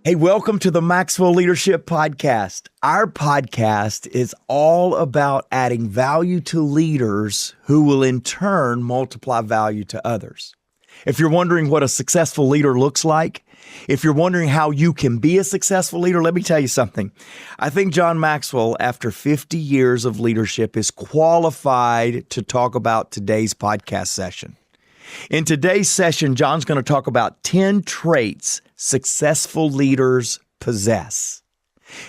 Hey, welcome to the Maxwell Leadership Podcast. Our podcast is all about adding value to leaders who will in turn multiply value to others. If you're wondering what a successful leader looks like, if you're wondering how you can be a successful leader, let me tell you something. I think John Maxwell, after 50 years of leadership, is qualified to talk about today's podcast session. In today's session, John's going to talk about 10 traits successful leaders possess.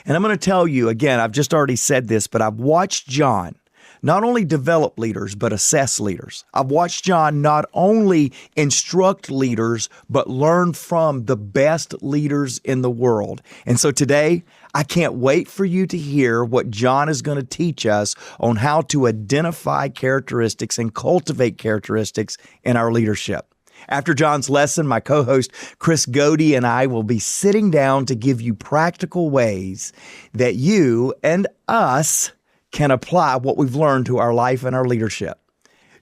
And I'm going to tell you, again, I've just already said this, but I've watched John not only develop leaders, but assess leaders. I've watched John not only instruct leaders, but learn from the best leaders in the world. And so today, I can't wait for you to hear what John is going to teach us on how to identify characteristics and cultivate characteristics in our leadership. After John's lesson, my co-host Chris Godey and I will be sitting down to give you practical ways that you and us can apply what we've learned to our life and our leadership.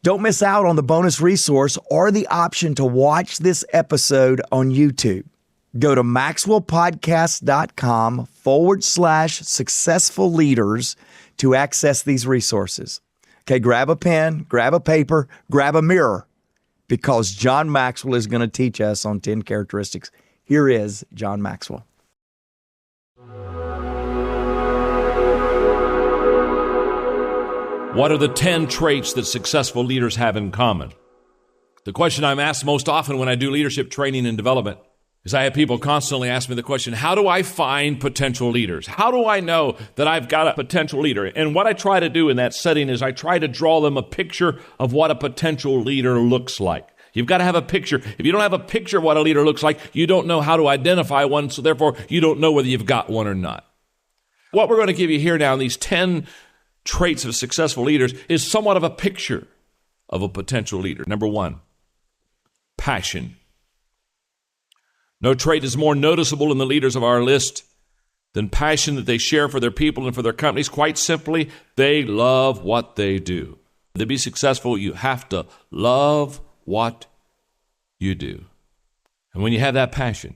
Don't miss out on the bonus resource or the option to watch this episode on YouTube. Go to maxwellpodcast.com/successful leaders to access these resources. Okay, grab a pen, grab a paper, grab a mirror, because John Maxwell is going to teach us on 10 characteristics. Here is John Maxwell. What are the 10 traits that successful leaders have in common? The question I'm asked most often when I do leadership training and development is I have people constantly ask me the question, how do I find potential leaders? How do I know that I've got a potential leader? And what I try to do in that setting is I try to draw them a picture of what a potential leader looks like. You've got to have a picture. If you don't have a picture of what a leader looks like, you don't know how to identify one, so therefore you don't know whether you've got one or not. What we're going to give you here now in these 10 traits of successful leaders is somewhat of a picture of a potential leader. Number 1, passion. No trait is more noticeable in the leaders of our list than passion that they share for their people and for their companies. Quite simply, they love what they do. To be successful, you have to love what you do. And when you have that passion,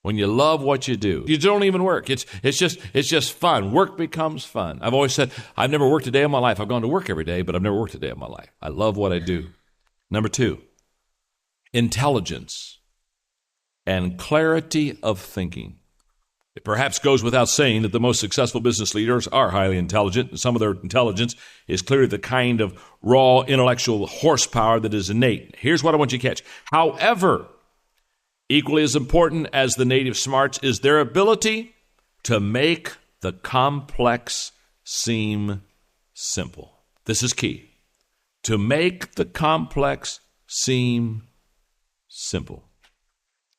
when you love what you do, you don't even work. It's just fun. Work becomes fun. I've always said, I've never worked a day in my life. I've gone to work every day, but I've never worked a day in my life. I love what I do. Number 2, intelligence and clarity of thinking. It perhaps goes without saying that the most successful business leaders are highly intelligent, and some of their intelligence is clearly the kind of raw intellectual horsepower that is innate. Here's what I want you to catch. However, equally as important as the native smarts is their ability to make the complex seem simple. This is key. To make the complex seem simple.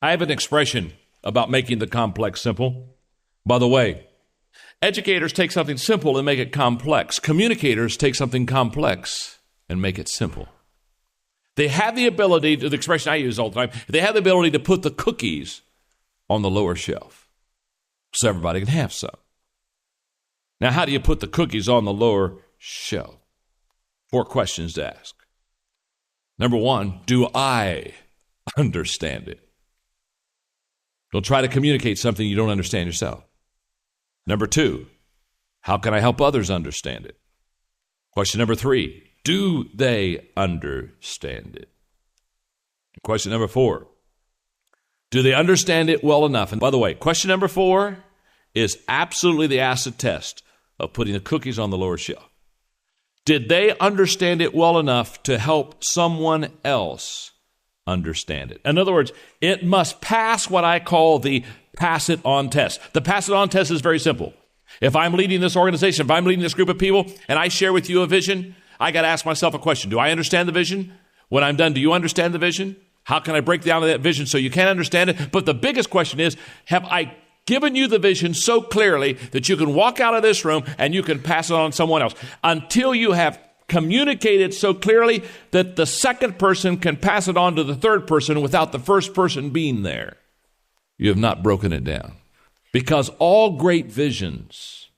I have an expression about making the complex simple. By the way, educators take something simple and make it complex. Communicators take something complex and make it simple. They have the ability, to the expression I use all the time, they have the ability to put the cookies on the lower shelf so everybody can have some. Now, how do you put the cookies on the lower shelf? 4 questions to ask. Number 1, do I understand it? Don't try to communicate something you don't understand yourself. Number 2, how can I help others understand it? Question number 3, do they understand it? Question number 4, do they understand it well enough? And by the way, question number 4 is absolutely the acid test of putting the cookies on the lower shelf. Did they understand it well enough to help someone else understand it? In other words, it must pass what I call the pass it on test. The pass it on test is very simple. If I'm leading this organization, if I'm leading this group of people, and I share with you a vision, I got to ask myself a question. Do I understand the vision? When I'm done, do you understand the vision? How can I break down that vision so you can understand it? But the biggest question is, have I given you the vision so clearly that you can walk out of this room and you can pass it on to someone else? Until you have communicated so clearly that the second person can pass it on to the third person without the first person being there, you have not broken it down. Because all great visions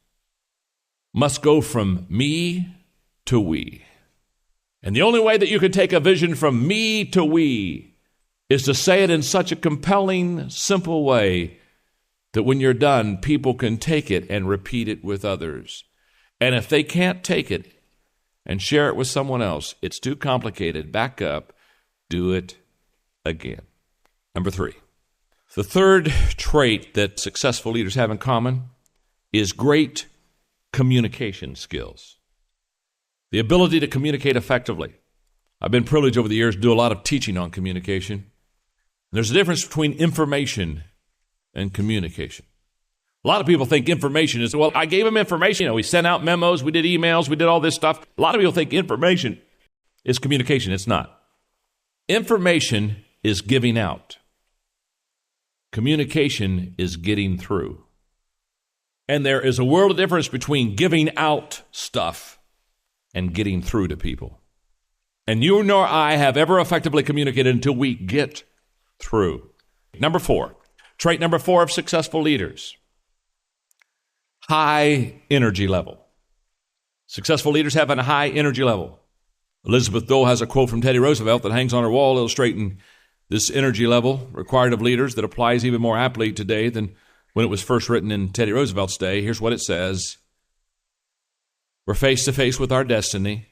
must go from me to we. And the only way that you can take a vision from me to we is to say it in such a compelling, simple way that when you're done, people can take it and repeat it with others. And if they can't take it and share it with someone else, it's too complicated. Back up. Do it again. Number 3. The third trait that successful leaders have in common is great communication skills. The ability to communicate effectively. I've been privileged over the years to do a lot of teaching on communication. There's a difference between information and communication. A lot of people think information is, well, I gave them information. We sent out memos, we did emails, we did all this stuff. A lot of people think information is communication. It's not. Information is giving out. Communication is getting through. And there is a world of difference between giving out stuff and getting through to people. And you nor I have ever effectively communicated until we get through. Number 4, trait number 4 of successful leaders, high energy level. Successful leaders have a high energy level. Elizabeth Dole has a quote from Teddy Roosevelt that hangs on her wall illustrating this energy level required of leaders that applies even more aptly today than when it was first written in Teddy Roosevelt's day. Here's what it says. We're face to face with our destiny,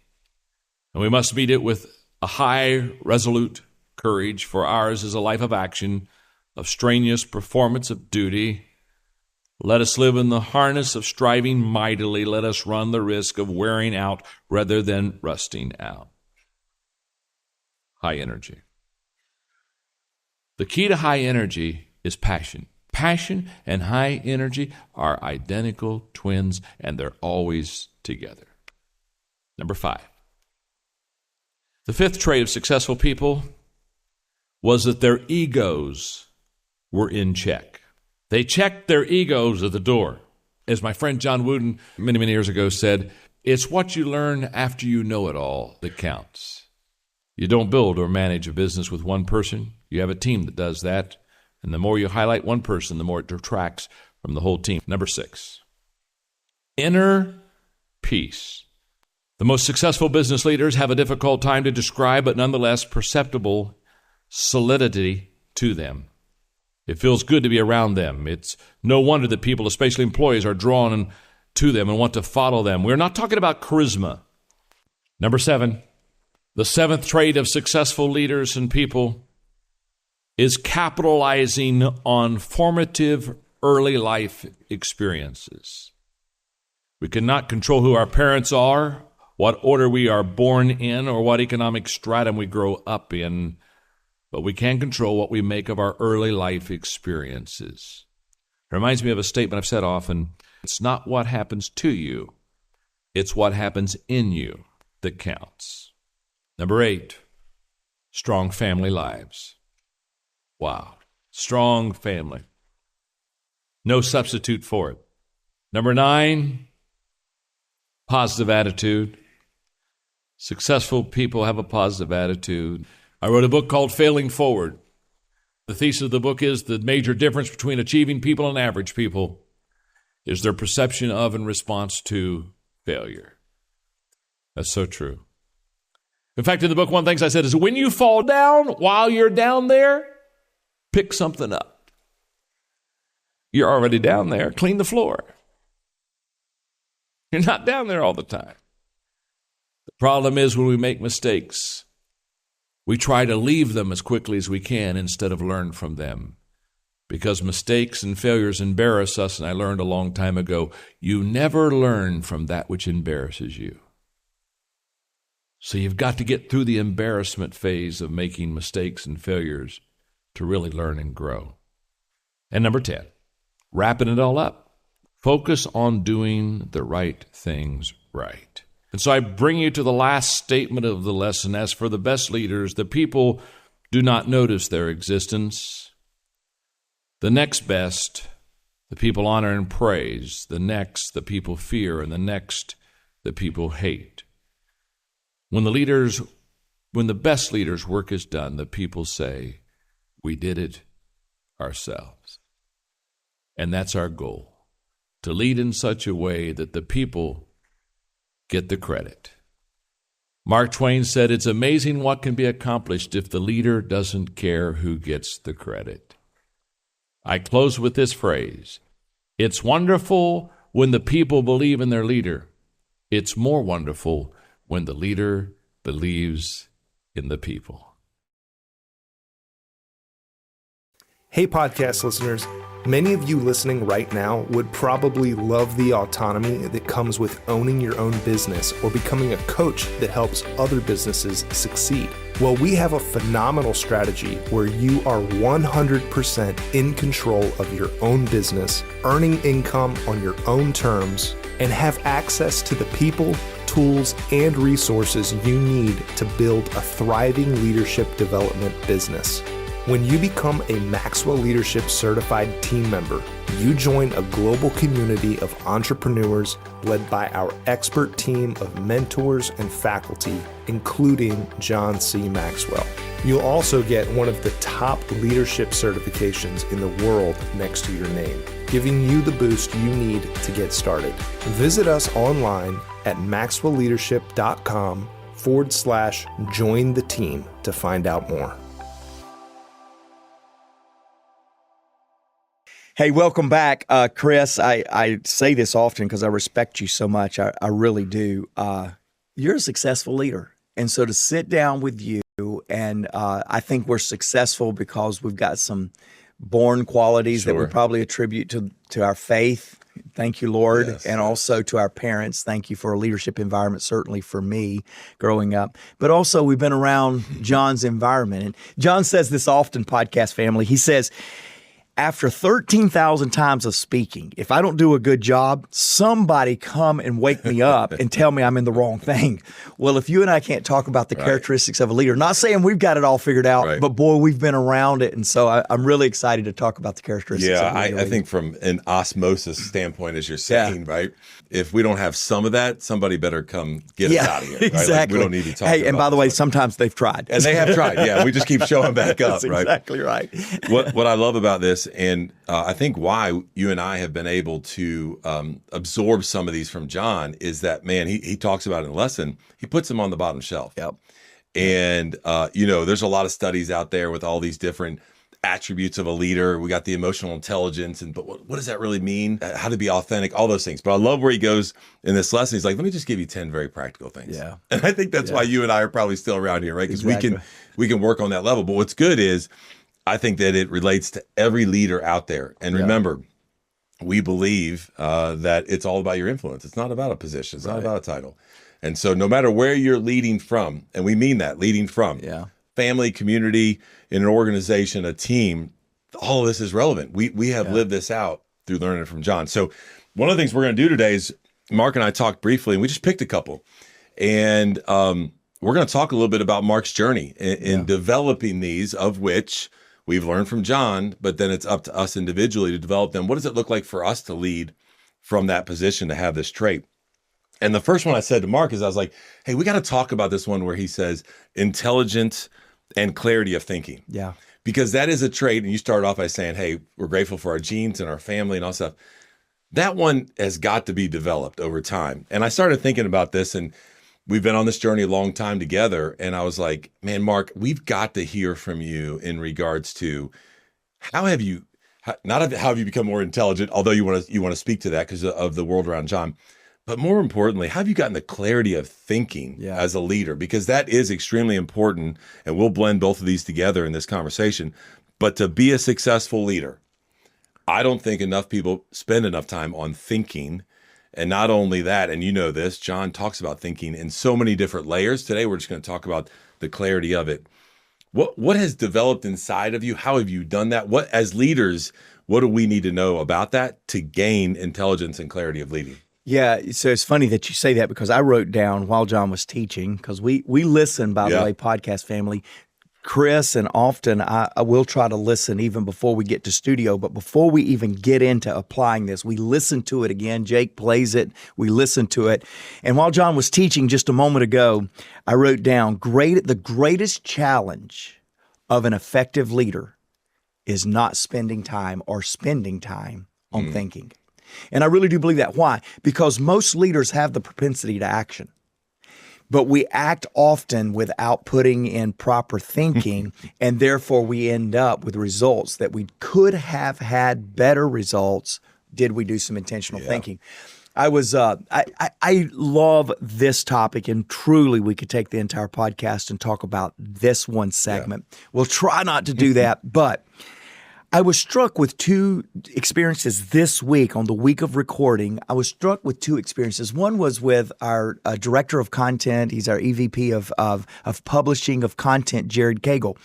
and we must meet it with a high, resolute courage, for ours is a life of action, of strenuous performance of duty. Let us live in the harness of striving mightily. Let us run the risk of wearing out rather than rusting out. High energy. The key to high energy is passion. Passion and high energy are identical twins, and they're always together. Number 5. The 5th trait of successful people was that their egos were in check. They checked their egos at the door. As my friend John Wooden many, many years ago said, it's what you learn after you know it all that counts. You don't build or manage a business with one person. You have a team that does that. And the more you highlight one person, the more it detracts from the whole team. Number 6, inner peace. The most successful business leaders have a difficult time to describe, but nonetheless perceptible solidity to them. It feels good to be around them. It's no wonder that people, especially employees, are drawn to them and want to follow them. We're not talking about charisma. Number 7, the 7th trait of successful leaders and people is capitalizing on formative early life experiences. We cannot control who our parents are, what order we are born in, or what economic stratum we grow up in, but we can control what we make of our early life experiences. It reminds me of a statement I've said often. It's not what happens to you, it's what happens in you that counts. Number 8, strong family lives. Wow, strong family. No substitute for it. Number 9, positive attitude. Successful people have a positive attitude. I wrote a book called Failing Forward. The thesis of the book is the major difference between achieving people and average people is their perception of and response to failure. That's so true. In fact, in the book, one of the things I said is when you fall down while you're down there, pick something up. You're already down there. Clean the floor. You're not down there all the time. The problem is when we make mistakes, we try to leave them as quickly as we can instead of learn from them. Because mistakes and failures embarrass us, and I learned a long time ago, you never learn from that which embarrasses you. So you've got to get through the embarrassment phase of making mistakes and failures to really learn and grow. And number 10, wrapping it all up, focus on doing the right things right. And so I bring you to the last statement of the lesson. As for the best leaders, the people do not notice their existence. The next best, the people honor and praise. The next, the people fear. And the next, the people hate. When the best leaders' work is done, the people say, we did it ourselves. And that's our goal, to lead in such a way that the people get the credit. Mark Twain said, it's amazing what can be accomplished if the leader doesn't care who gets the credit. I close with this phrase. It's wonderful when the people believe in their leader. It's more wonderful when the leader believes in the people. Hey, podcast listeners. Many of you listening right now would probably love the autonomy that comes with owning your own business or becoming a coach that helps other businesses succeed. Well, we have a phenomenal strategy where you are 100% in control of your own business, earning income on your own terms, and have access to the people, tools, and resources you need to build a thriving leadership development business. When you become a Maxwell Leadership Certified Team member, you join a global community of entrepreneurs led by our expert team of mentors and faculty, including John C. Maxwell. You'll also get one of the top leadership certifications in the world next to your name, giving you the boost you need to get started. Visit us online at maxwellleadership.com/join the team to find out more. Hey, welcome back, Chris. I say this often because I respect you so much. I really do. You're a successful leader. And so to sit down with you, and I think we're successful because we've got some born qualities that we probably attribute to our faith. Thank you, Lord. Yes, and also to our parents. Thank you for a leadership environment, certainly for me growing up. But also we've been around John's environment. And John says this often, podcast family. He says, after 13,000 times of speaking, if I don't do a good job, somebody come and wake me up and tell me I'm in the wrong thing. Well, if you and I can't talk about the characteristics of a leader, not saying we've got it all figured out, but boy, we've been around it. And so I'm really excited to talk about the characteristics of a leader. I think from an osmosis standpoint, as you're saying, right? If we don't have some of that, somebody better come get us out of here. Right? Exactly. Like, we don't need to talk Hey, and by the way, sometimes they've tried. And they have tried. Yeah, we just keep showing back up. That's exactly right. What I love about this, and I think why you and I have been able to absorb some of these from John is that, man, he talks about it in the lesson. He puts them on the bottom shelf. Yep. And, there's a lot of studies out there with all these different attributes of a leader. We got the emotional intelligence, but what does that really mean? How to be authentic, all those things. But I love where he goes in this lesson. He's like, let me just give you 10 very practical things. Yeah. And I think that's why you and I are probably still around here, right? Because we can work on that level. But what's good is I think that it relates to every leader out there. And remember, we believe that it's all about your influence. It's not about a position. It's not about a title. And so no matter where you're leading from, and we mean that, leading from, family, community, in an organization, a team, all of this is relevant. We have lived this out through learning from John. So one of the things we're going to do today is Mark and I talked briefly, and we just picked a couple. And we're going to talk a little bit about Mark's journey in developing these, of which we've learned from John, but then it's up to us individually to develop them. What does it look like for us to lead from that position, to have this trait? And the first one I said to Mark is, I was like, hey, we got to talk about this one where he says intelligence and clarity of thinking. Yeah. Because that is a trait. And you start off by saying, hey, we're grateful for our genes and our family and all stuff. That one has got to be developed over time. And I started thinking about this, and we've been on this journey a long time together. And I was like, man, Mark, we've got to hear from you in regards to how have you become more intelligent, although you want to speak to that because of the world around John. But more importantly, how have you gotten the clarity of thinking as a leader? Because that is extremely important, and we'll blend both of these together in this conversation. But to be a successful leader, I don't think enough people spend enough time on thinking. And not only that, and you know this, John talks about thinking in so many different layers. Today, we're just going to talk about the clarity of it. What has developed inside of you? How have you done that? As leaders, what do we need to know about that to gain intelligence and clarity of leading? Yeah, so it's funny that you say that, because I wrote down while John was teaching, because we listen, by the way, podcast family, Chris, and often I will try to listen even before we get to studio, but before we even get into applying this, we listen to it again. Jake plays it. We listen to it. And while John was teaching just a moment ago, I wrote down, the greatest challenge of an effective leader is not spending time on thinking. And I really do believe that. Why? Because most leaders have the propensity to action. but we act often without putting in proper thinking, and therefore we end up with results that we could have had better results did we do some intentional thinking. I love this topic, and truly we could take the entire podcast and talk about this one segment. We'll try not to do that, but I was struck with two experiences this week on the week of recording. I was struck with two experiences. One was with our director of content. He's our EVP of publishing of content, Jared Cagle.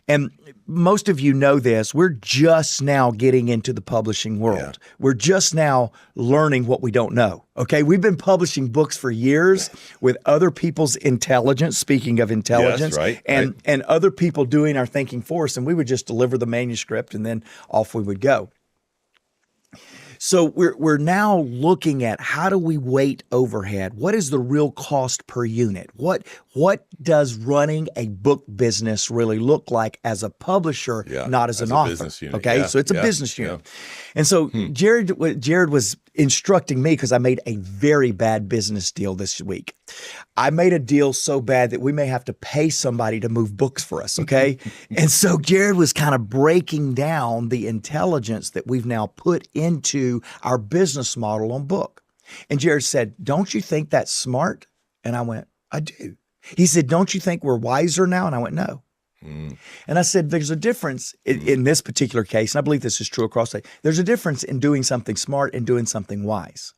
And most of you know this. We're just now getting into the publishing world. Yeah. We're just now learning what we don't know. Okay, we've been publishing books for years with other people's intelligence. Speaking of intelligence, and other people doing our thinking for us, and we would just deliver the manuscript, and then off we would go. So we're now looking at how do we weight overhead? What is the real cost per unit? What does running a book business really look like as a publisher, not as an author? Business unit. Okay, so it's a business unit. And so Jared was instructing me because I made a very bad business deal this week. I made a deal so bad that we may have to pay somebody to move books for us, okay? And so Jared was kind of breaking down the intelligence that we've now put into our business model on book. And Jared said, "Don't you think that's smart?" And I went, "I do." He said, "Don't you think we're wiser now?" And I went, "No." And I said, there's a difference in this particular case, and I believe this is true across the, there's a difference in doing something smart and doing something wise.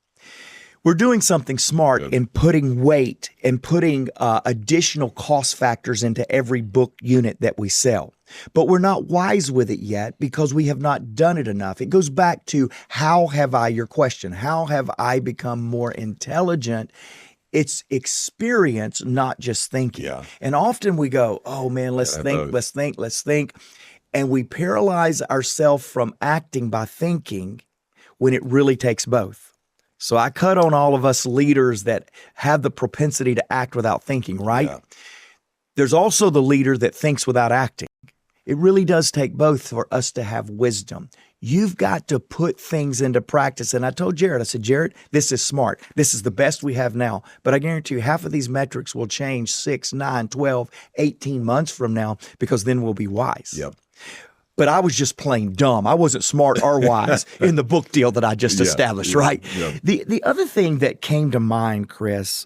We're doing something smart in putting weight and putting additional cost factors into every book unit that we sell. But we're not wise with it yet because we have not done it enough. It goes back to your question, how have I become more intelligent? It's experience, not just thinking. Yeah. And often we go, oh man, let's think. And we paralyze ourselves from acting by thinking when it really takes both. So I cut on all of us leaders that have the propensity to act without thinking, right? Yeah. There's also the leader that thinks without acting. It really does take both for us to have wisdom. You've got to put things into practice. And I told Jared, I said, Jared, this is smart. This is the best we have now. But I guarantee you half of these metrics will change 6, 9, 12, 18 months from now because then we'll be wise. Yep. But I was just plain dumb. I wasn't smart or wise in the book deal that I just established, right? Yeah. The other thing that came to mind, Chris,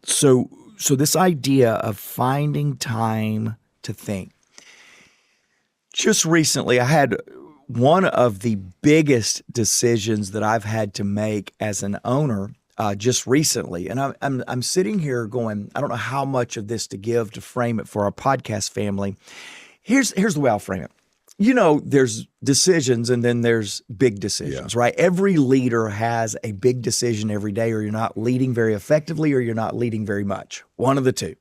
so this idea of finding time to think. Just recently, I had one of the biggest decisions that I've had to make as an owner just recently. And I'm sitting here going, I don't know how much of this to give to frame it for our podcast family. Here's the way I'll frame it. You know, there's decisions and then there's big decisions, right? Every leader has a big decision every day, or you're not leading very effectively or you're not leading very much. One of the two.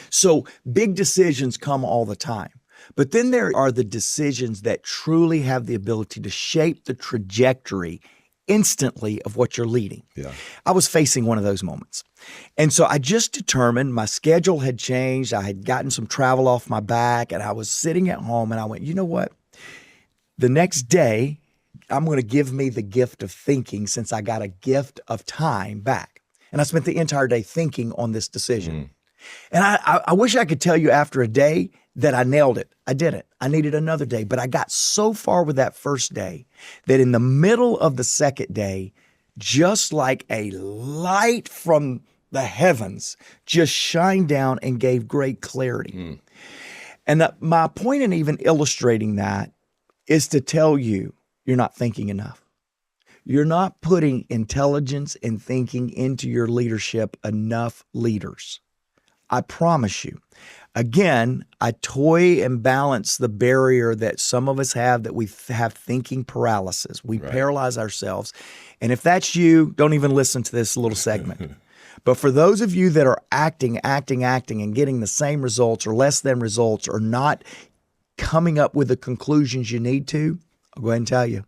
So big decisions come all the time. But then there are the decisions that truly have the ability to shape the trajectory instantly of what you're leading. Yeah. I was facing one of those moments. And so I just determined my schedule had changed. I had gotten some travel off my back and I was sitting at home and I went, you know what? The next day, I'm going to give me the gift of thinking since I got a gift of time back. And I spent the entire day thinking on this decision. And I wish I could tell you after a day that I nailed it. I didn't. I needed another day. But I got so far with that first day that in the middle of the second day, just like a light from the heavens just shined down and gave great clarity. And my point in even illustrating that is to tell you, you're not thinking enough. You're not putting intelligence and thinking into your leadership enough, leaders. I promise you. Again, I toy and balance the barrier that some of us have, that we have thinking paralysis. We paralyze ourselves. And if that's you, don't even listen to this little segment. But for those of you that are acting and getting the same results or less than results or not coming up with the conclusions you need to, I'll go ahead and tell you,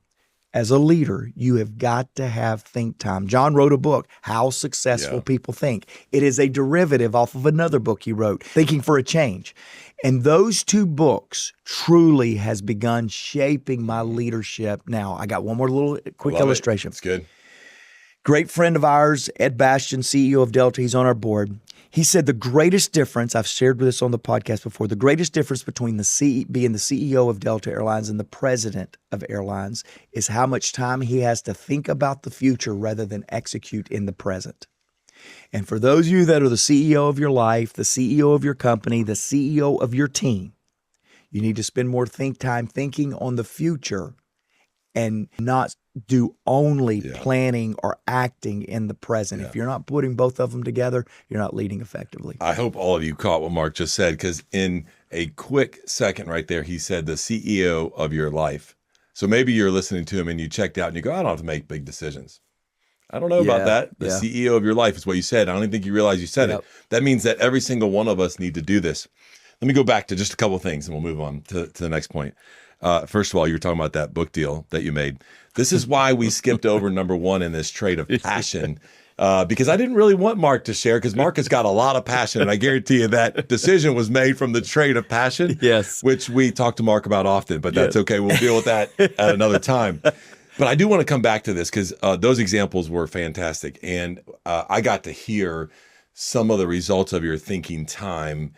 as a leader, you have got to have think time. John wrote a book, How Successful People Think. It is a derivative off of another book he wrote, Thinking for a Change. And those two books truly has begun shaping my leadership. Now, I got one more little quick illustration. It's good. Great friend of ours, Ed Bastian, CEO of Delta, he's on our board. He said the greatest difference, I've shared this on the podcast before, the greatest difference between being the CEO of Delta Airlines and the president of airlines is how much time he has to think about the future rather than execute in the present. And for those of you that are the CEO of your life, the CEO of your company, the CEO of your team, you need to spend more time thinking on the future and not do only planning or acting in the present. If you're not putting both of them together, you're not leading effectively. I hope all of you caught what Mark just said, because in a quick second right there, he said the CEO of your life. So maybe you're listening to him and you checked out and you go, I don't have to make big decisions. I don't know about that. The CEO of your life is what you said. I don't even think you realize you said it. That means that every single one of us need to do this. Let me go back to just a couple of things and we'll move on to the next point. First of all, you were talking about that book deal that you made. This is why we skipped over number one in this trait of passion, because I didn't really want Mark to share, because Mark has got a lot of passion. And I guarantee you that decision was made from the trait of passion, which we talk to Mark about often, but that's okay. We'll deal with that at another time. But I do want to come back to this because those examples were fantastic. And I got to hear some of the results of your thinking time,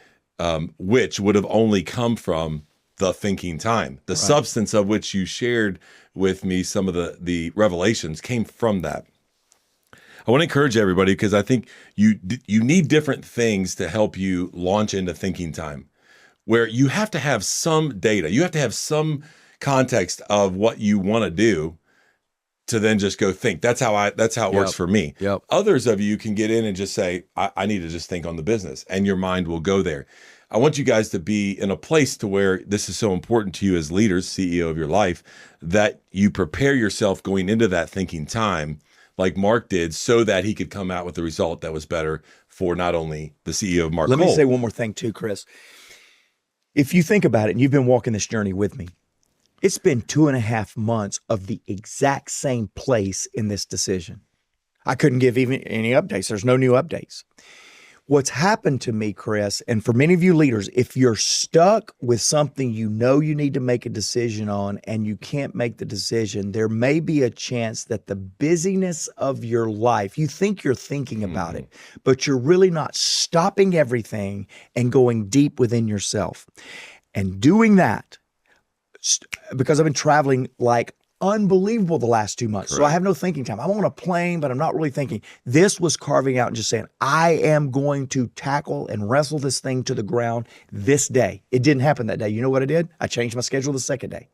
which would have only come from the thinking time. The substance of which you shared with me, some of the revelations came from that. I want to encourage everybody, because I think you need different things to help you launch into thinking time, where you have to have some data. You have to have some context of what you want to do to then just go think. That's how it works for me. Others of you can get in and just say, I need to just think on the business, and your mind will go there. I want you guys to be in a place to where this is so important to you as leaders, CEO of your life, that you prepare yourself going into that thinking time like Mark did, so that he could come out with a result that was better for not only the CEO of Mark Let Cole. me say one more thing too, Chris. If you think about it, and you've been walking this journey with me, it's been 2.5 months of the exact same place in this decision. I couldn't give even any updates. There's no new updates. What's happened to me, Chris, and for many of you leaders, if you're stuck with something you know you need to make a decision on and you can't make the decision, there may be a chance that the busyness of your life, you think you're thinking about it, but you're really not stopping everything and going deep within yourself. And doing that, because I've been traveling like unbelievable the last 2 months. So I have no thinking time. I'm on a plane, but I'm not really thinking. This was carving out and just saying, I am going to tackle and wrestle this thing to the ground this day. It didn't happen that day. You know what I did? I changed my schedule the second day.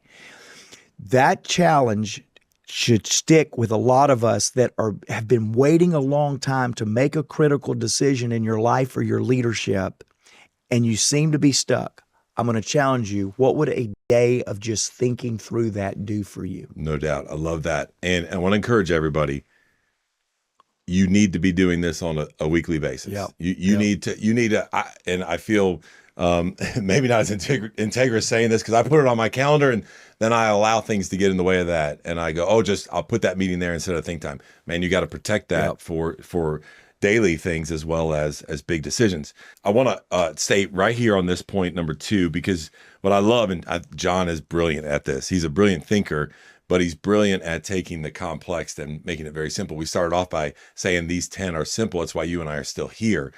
That challenge should stick with a lot of us that have been waiting a long time to make a critical decision in your life or your leadership, and you seem to be stuck. I'm going to challenge you. What would a day of just thinking through that do for you? No doubt. I love that. And I want to encourage everybody, you need to be doing this on a weekly basis. You need to, and I feel maybe not as integrous saying this, because I put it on my calendar and then I allow things to get in the way of that. And I go, I'll put that meeting there instead of think time. Man, you got to protect that for daily things as well as big decisions. I want to stay right here on this point number 2, because what I love, and John is brilliant at this. He's a brilliant thinker, but he's brilliant at taking the complex and making it very simple. We started off by saying these 10 are simple. That's why you and I are still here.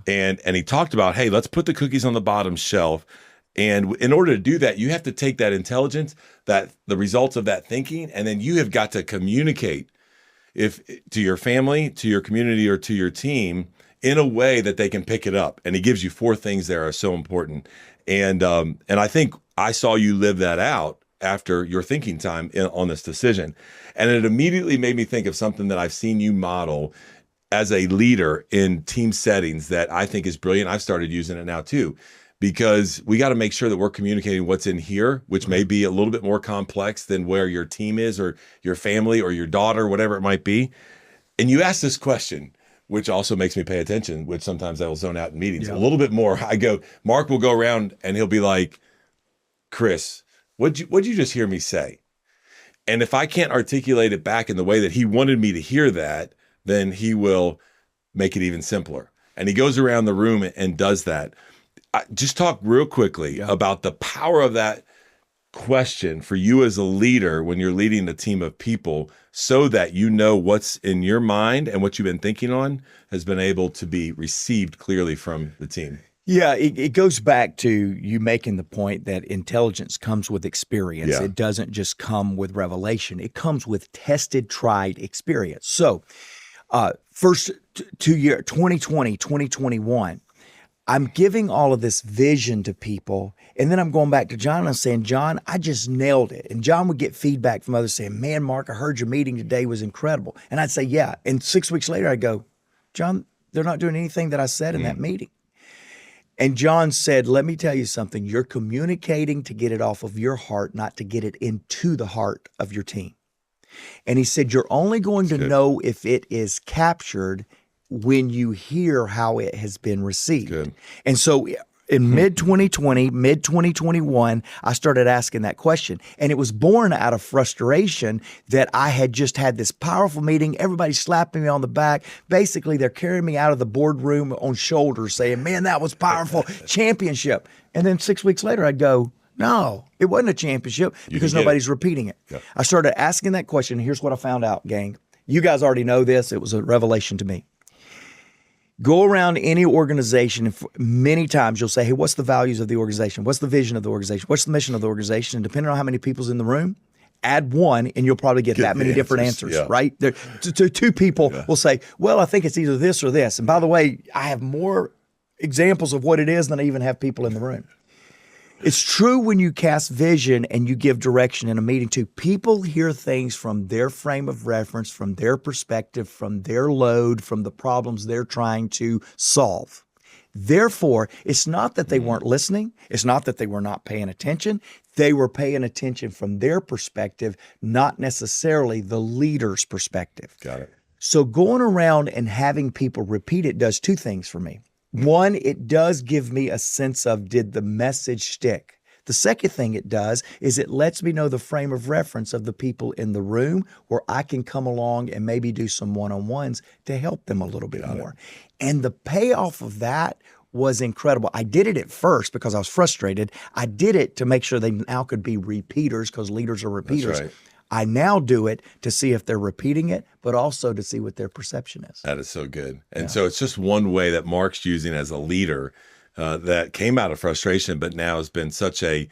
And he talked about, hey, let's put the cookies on the bottom shelf. And in order to do that, you have to take that intelligence, the results of that thinking, and then you have got to communicate to your family, to your community, or to your team in a way that they can pick it up. And he gives you 4 things that are so important. And I think I saw you live that out after your thinking time on this decision. And it immediately made me think of something that I've seen you model as a leader in team settings that I think is brilliant. I've started using it now too, because we got to make sure that we're communicating what's in here, which may be a little bit more complex than where your team is, or your family, or your daughter, whatever it might be. And you ask this question, which also makes me pay attention, which sometimes I will zone out in meetings a little bit more. Mark will go around and he'll be like, Chris, what'd you just hear me say? And if I can't articulate it back in the way that he wanted me to hear that, then he will make it even simpler. And he goes around the room and does that. Just talk real quickly about the power of that question for you as a leader when you're leading a team of people, so that you know what's in your mind and what you've been thinking on has been able to be received clearly from the team? Yeah, it goes back to you making the point that intelligence comes with experience. Yeah. It doesn't just come with revelation. It comes with tested, tried experience. So first 2 year, 2020, 2021, I'm giving all of this vision to people, and then I'm going back to John and I'm saying, John, I just nailed it. And John would get feedback from others saying, man, Mark, I heard your meeting today was incredible. And I'd say, yeah. And 6 weeks later, I'd go, John, they're not doing anything that I said in that meeting. And John said, let me tell you something. You're communicating to get it off of your heart, not to get it into the heart of your team. And he said, you're only going to know if it is captured when you hear how it has been received. Good. And so in mid-2020, mid-2021, I started asking that question. And it was born out of frustration that I had just had this powerful meeting. Everybody slapping me on the back. Basically, they're carrying me out of the boardroom on shoulders saying, man, that was powerful. Championship. And then 6 weeks later, I'd go, no, it wasn't a championship because nobody's repeating it. Yep. I started asking that question. Here's what I found out, gang. You guys already know this. It was a revelation to me. Go around any organization, and many times you'll say, hey, what's the values of the organization? What's the vision of the organization? What's the mission of the organization? And depending on how many people's in the room, add one, and you'll probably get that many different answers, right? There, two people will say, well, I think it's either this or this. And by the way, I have more examples of what it is than I even have people in the room. It's true when you cast vision and you give direction in a meeting too. People hear things from their frame of reference, from their perspective, from their load, from the problems they're trying to solve. Therefore, it's not that they weren't listening. It's not that they were not paying attention. They were paying attention from their perspective, not necessarily the leader's perspective. Got it. So going around and having people repeat it does two things for me. One, it does give me a sense of, did the message stick? The second thing it does is it lets me know the frame of reference of the people in the room where I can come along and maybe do some one-on-ones to help them a little bit more. And the payoff of that was incredible. I did it at first because I was frustrated. I did it to make sure they now could be repeaters because leaders are repeaters. That's right. I now do it to see if they're repeating it, but also to see what their perception is. That is so good. And so it's just one way that Mark's using as a leader that came out of frustration, but now has been such a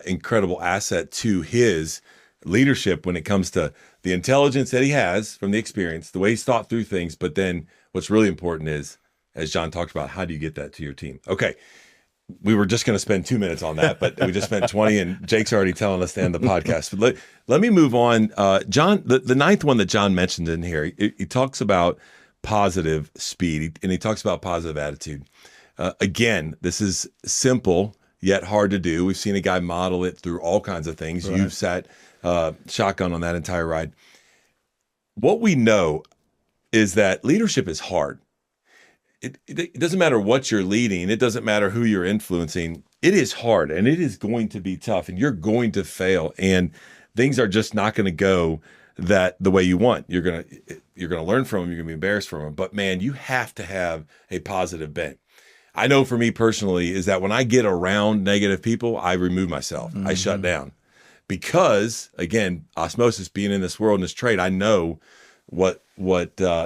incredible asset to his leadership when it comes to the intelligence that he has from the experience, the way he's thought through things. But then what's really important is, as John talked about, how do you get that to your team? Okay. We were just going to spend 2 minutes on that, but we just spent 20, and Jake's already telling us to end the podcast. But let me move on. John, the ninth one that John mentioned in here, he talks about positive speed, and he talks about positive attitude. Again, this is simple yet hard to do. We've seen a guy model it through all kinds of things. Right. You've sat shotgun on that entire ride. What we know is that leadership is hard. It doesn't matter what you're leading. It doesn't matter who you're influencing. It is hard, and it is going to be tough, and you're going to fail, and things are just not going to go the way you want. You're gonna learn from them. You're gonna be embarrassed from them. But man, you have to have a positive bent. I know for me personally is that when I get around negative people, I remove myself. I shut down because, again, osmosis, being in this world, in this trade, I know what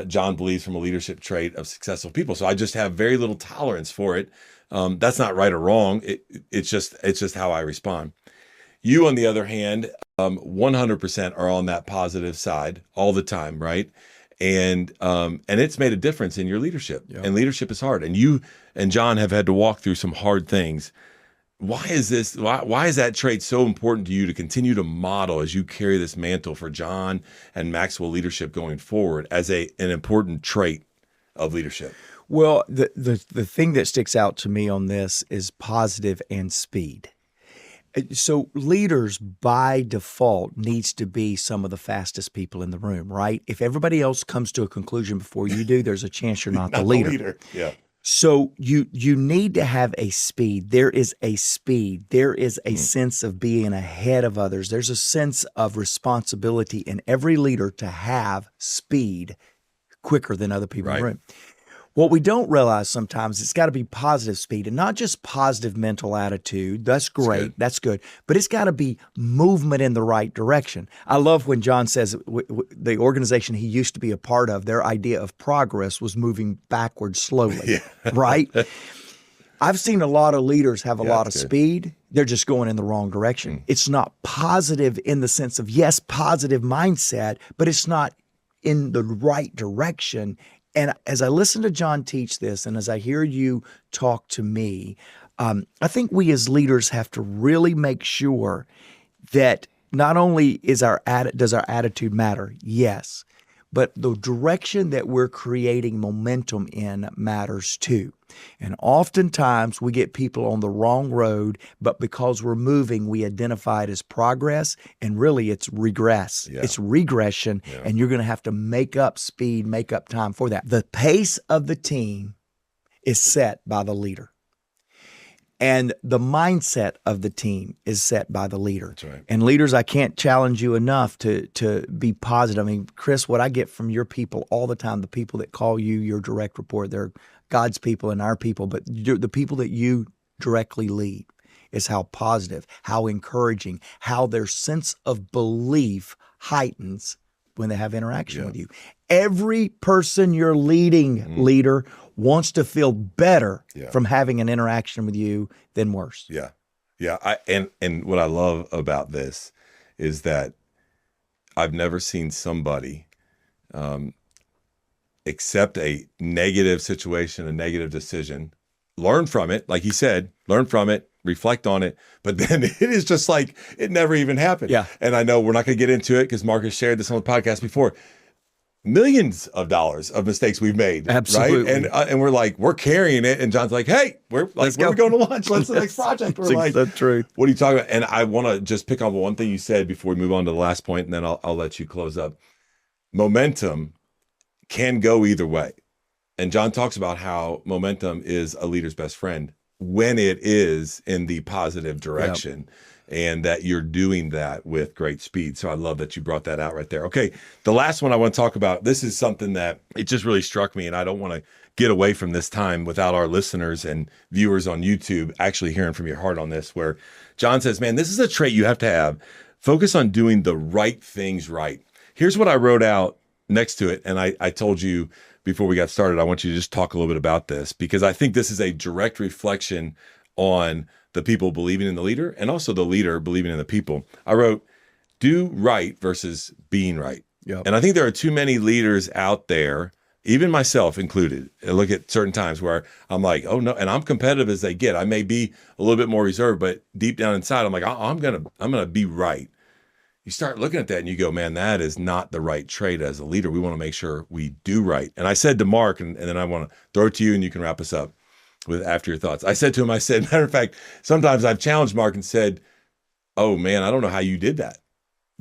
John believes from a leadership trait of successful people. So I just have very little tolerance for it. That's not right or wrong. It's just how I respond. You, on the other hand, 100% are on that positive side all the time, right? And it's made a difference in your leadership. Yeah. And leadership is hard. And you and John have had to walk through some hard things. Why is this? Why is that trait so important to you to continue to model as you carry this mantle for John and Maxwell leadership going forward as an important trait of leadership? Well, the thing that sticks out to me on this is positive and speed. So leaders by default needs to be some of the fastest people in the room, right? If everybody else comes to a conclusion before you do, there's a chance you're not the leader. Yeah. So you need to have a speed. There is a speed. There is a sense of being ahead of others. There's a sense of responsibility in every leader to have speed quicker than other people in the room. What we don't realize sometimes, it's got to be positive speed and not just positive mental attitude. That's great. That's good. But it's got to be movement in the right direction. I love when John says the organization he used to be a part of, their idea of progress was moving backwards slowly, right? I've seen a lot of leaders have a lot of speed. They're just going in the wrong direction. It's not positive in the sense of, yes, positive mindset, but it's not in the right direction. And as I listen to John teach this, and as I hear you talk to me, I think we as leaders have to really make sure that not only does our attitude matter, yes, but the direction that we're creating momentum in matters too. And oftentimes we get people on the wrong road, but because we're moving, we identify it as progress, and really it's regress. Yeah. It's regression, and you're going to have to make up speed, make up time for that. The pace of the team is set by the leader. And the mindset of the team is set by the leader. That's right. And leaders, I can't challenge you enough to be positive. I mean, Chris, what I get from your people all the time, the people that call you your direct report, they're God's people and our people, but the people that you directly lead, is how positive, how encouraging, how their sense of belief heightens when they have interaction with you. Every person you're leading, leader, wants to feel better from having an interaction with you than worse. Yeah. Yeah. And what I love about this is that I've never seen somebody accept a negative situation, a negative decision, learn from it, like he said, learn from it, reflect on it, but then it is just like it never even happened. Yeah. And I know we're not going to get into it because Mark has shared this on the podcast before. Millions of dollars of mistakes we've made. Absolutely. Right? And we're like, we're carrying it. And John's like, hey, where are we going to lunch? Let's the next project. We're like, that's true. What are you talking about? And I want to just pick on one thing you said before we move on to the last point, and then I'll let you close up. Momentum can go either way. And John talks about how momentum is a leader's best friend when it is in the positive direction. Yep. And that you're doing that with great speed. So I love that you brought that out right there. Okay, the last one I want to talk about, this is something that it just really struck me, and I don't want to get away from this time without our listeners and viewers on YouTube actually hearing from your heart on this, where John says, man, this is a trait you have to have. Focus on doing the right things right. Here's what I wrote out next to it, and I told you before we got started, I want you to just talk a little bit about this, because I think this is a direct reflection on the people believing in the leader and also the leader believing in the people. I wrote, do right versus being right. Yep. And I think there are too many leaders out there, even myself included. I look at certain times where I'm like, oh no, and I'm competitive as they get. I may be a little bit more reserved, but deep down inside, I'm like, I'm gonna be right. You start looking at that and you go, man, that is not the right trait as a leader. We want to make sure we do right. And I said to Mark, and then I want to throw it to you and you can wrap us up with after your thoughts. I said to him, matter of fact, sometimes I've challenged Mark and said, oh man, I don't know how you did that,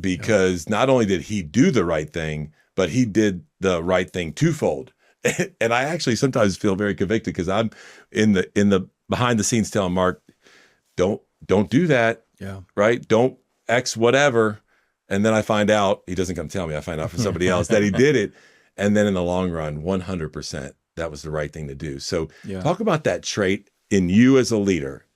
because not only did he do the right thing, but he did the right thing twofold. And I actually sometimes feel very convicted because I'm in the behind the scenes telling Mark, don't do that. Yeah. Right. Don't X whatever. And then I find out, he doesn't come tell me, I find out from somebody else that he did it. And then in the long run, 100%. That was the right thing to do. So talk about that trait in you as a leader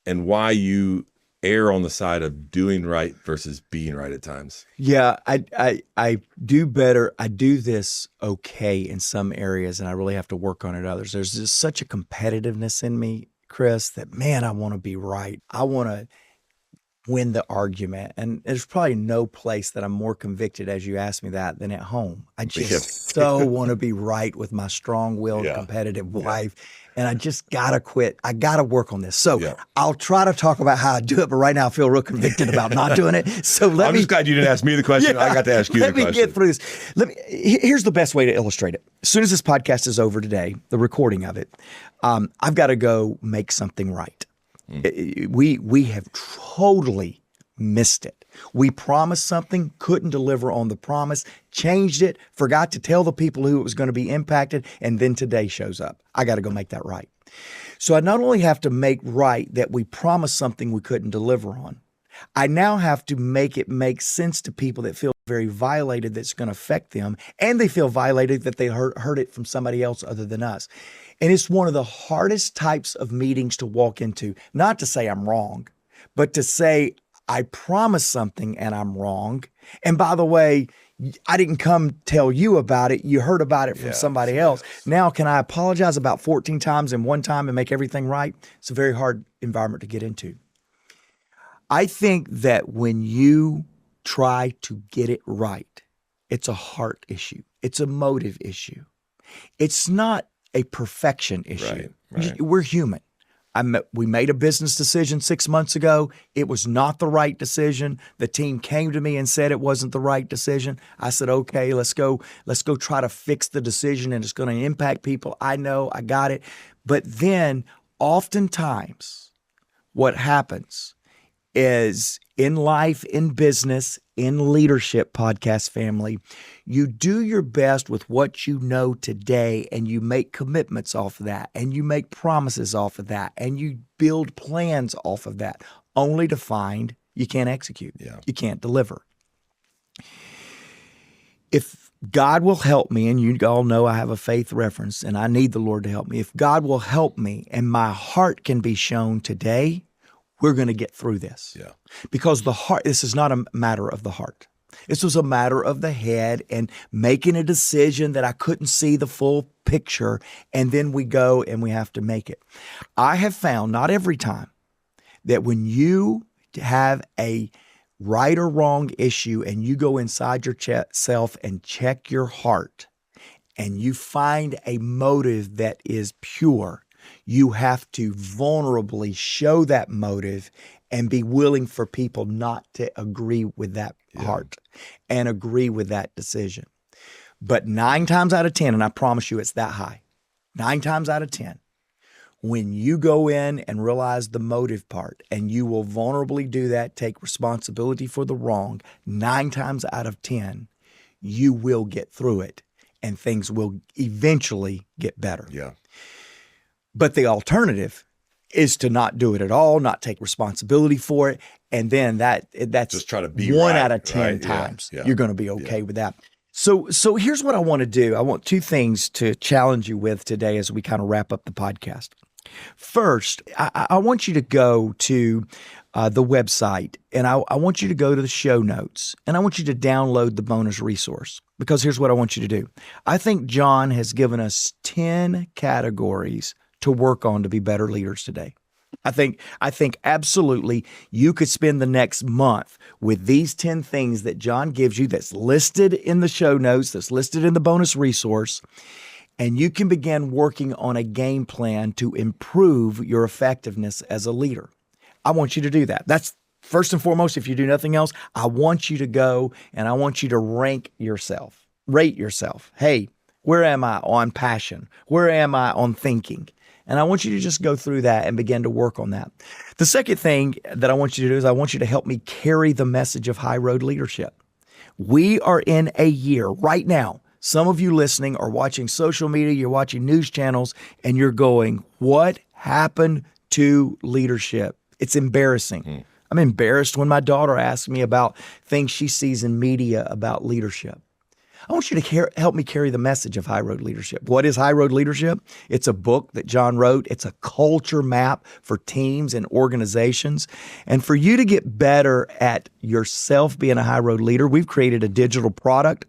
and why you err on the side of doing right versus being right at times. Yeah, I do better. I do this okay in some areas, and I really have to work on it in others. There's just such a competitiveness in me, Chris, that, man, I want to be right. I want to win the argument. And there's probably no place that I'm more convicted as you ask me that than at home. I just so want to be right with my strong-willed, competitive wife. And I just got to quit. I got to work on this. So I'll try to talk about how I do it, but right now I feel real convicted about not doing it. So I'm just glad you didn't ask me the question. I got to ask you the question. Let me get through this. Here's the best way to illustrate it. As soon as this podcast is over today, the recording of it, I've got to go make something right. We have totally missed it. We promised something, couldn't deliver on the promise, changed it, forgot to tell the people who it was going to be impacted, and then today shows up. I got to go make that right. So I not only have to make right that we promised something we couldn't deliver on, I now have to make it make sense to people that feel very violated that's going to affect them, and they feel violated that they heard it from somebody else other than us. And it's one of the hardest types of meetings to walk into, not to say I'm wrong, but to say I promised something and I'm wrong. And by the way, I didn't come tell you about it. You heard about it from somebody else. Now, can I apologize about 14 times in one time and make everything right? It's a very hard environment to get into. I think that when you try to get it right, it's a heart issue. It's a motive issue. It's not a perfection issue. Right. We're human. We made a business decision 6 months ago. It was not the right decision. The team came to me and said it wasn't the right decision. I said, okay, let's go try to fix the decision, and it's going to impact people. I know, I got it. But then oftentimes what happens is in life, in business, in leadership, podcast family, you do your best with what you know today, and you make commitments off of that, and you make promises off of that, and you build plans off of that, only to find you can't execute. You can't deliver. If God will help me, and you all know I have a faith reference, and I need the Lord to help me. If God will help me and my heart can be shown today, we're going to get through this. Because the heart, this is not a matter of the heart. This was a matter of the head and making a decision that I couldn't see the full picture. And then we go and we have to make it. I have found, not every time, that when you have a right or wrong issue and you go inside yourself and check your heart and you find a motive that is pure, you have to vulnerably show that motive and be willing for people not to agree with that heart and agree with that decision. But 9 times out of 10, and I promise you it's that high, 9 times out of 10, when you go in and realize the motive part and you will vulnerably do that, take responsibility for the wrong, 9 times out of 10, you will get through it and things will eventually get better. But the alternative is to not do it at all, not take responsibility for it, and then that's just try to be 1 out of 10 times. You're going to be okay with that. So here's what I want to do. I want 2 things to challenge you with today as we kind of wrap up the podcast. First, I want you to go to the website, and I want you to go to the show notes, and I want you to download the bonus resource, because here's what I want you to do. I think John has given us 10 categories to work on to be better leaders today. I think absolutely you could spend the next month with these 10 things that John gives you, that's listed in the show notes, that's listed in the bonus resource, and you can begin working on a game plan to improve your effectiveness as a leader. I want you to do that. That's first and foremost. If you do nothing else, I want you to go and I want you to rate yourself. Hey, where am I on passion? Where am I on thinking? And I want you to just go through that and begin to work on that. The second thing that I want you to do is I want you to help me carry the message of high road leadership. We are in a year right now. Some of you listening are watching social media, you're watching news channels, and you're going, what happened to leadership? It's embarrassing. I'm embarrassed when my daughter asks me about things she sees in media about leadership. I want you to help me carry the message of high road leadership. What is high road leadership? It's a book that John wrote. It's a culture map for teams and organizations. And for you to get better at yourself being a high road leader, we've created a digital product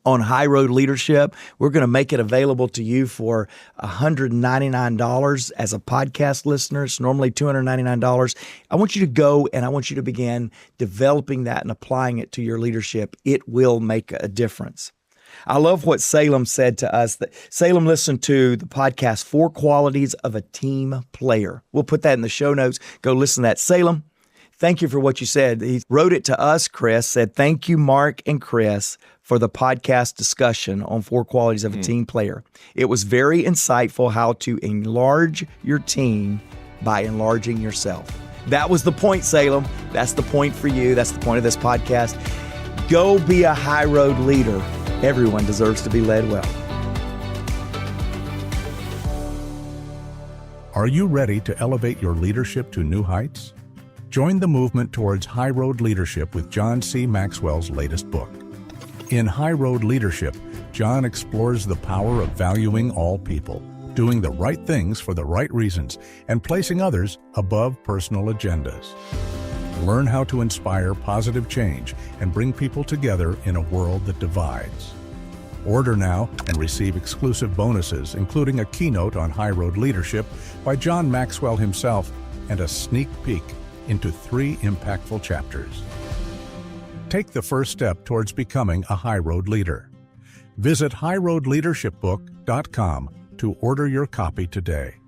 on high road leadership. We're going to make it available to you for $199 as a podcast listener. It's normally $299. I want you to go and I want you to begin developing that and applying it to your leadership. It will make a difference. I love what Salem said to us. That Salem listened to the podcast, 4 Qualities of a Team Player. We'll put that in the show notes. Go listen to that. Salem, thank you for what you said. He wrote it to us, Chris, said, thank you, Mark and Chris, for the podcast discussion on 4 Qualities of a Team Player. It was very insightful how to enlarge your team by enlarging yourself. That was the point, Salem. That's the point for you. That's the point of this podcast. Go be a high road leader. Everyone deserves to be led well. Are you ready to elevate your leadership to new heights? Join the movement towards high road leadership with John C. Maxwell's latest book. In High Road Leadership, John explores the power of valuing all people, doing the right things for the right reasons, and placing others above personal agendas. Learn how to inspire positive change and bring people together in a world that divides. Order now and receive exclusive bonuses, including a keynote on high road leadership by John Maxwell himself and a sneak peek into 3 impactful chapters. Take the first step towards becoming a high road leader. Visit highroadleadershipbook.com to order your copy today.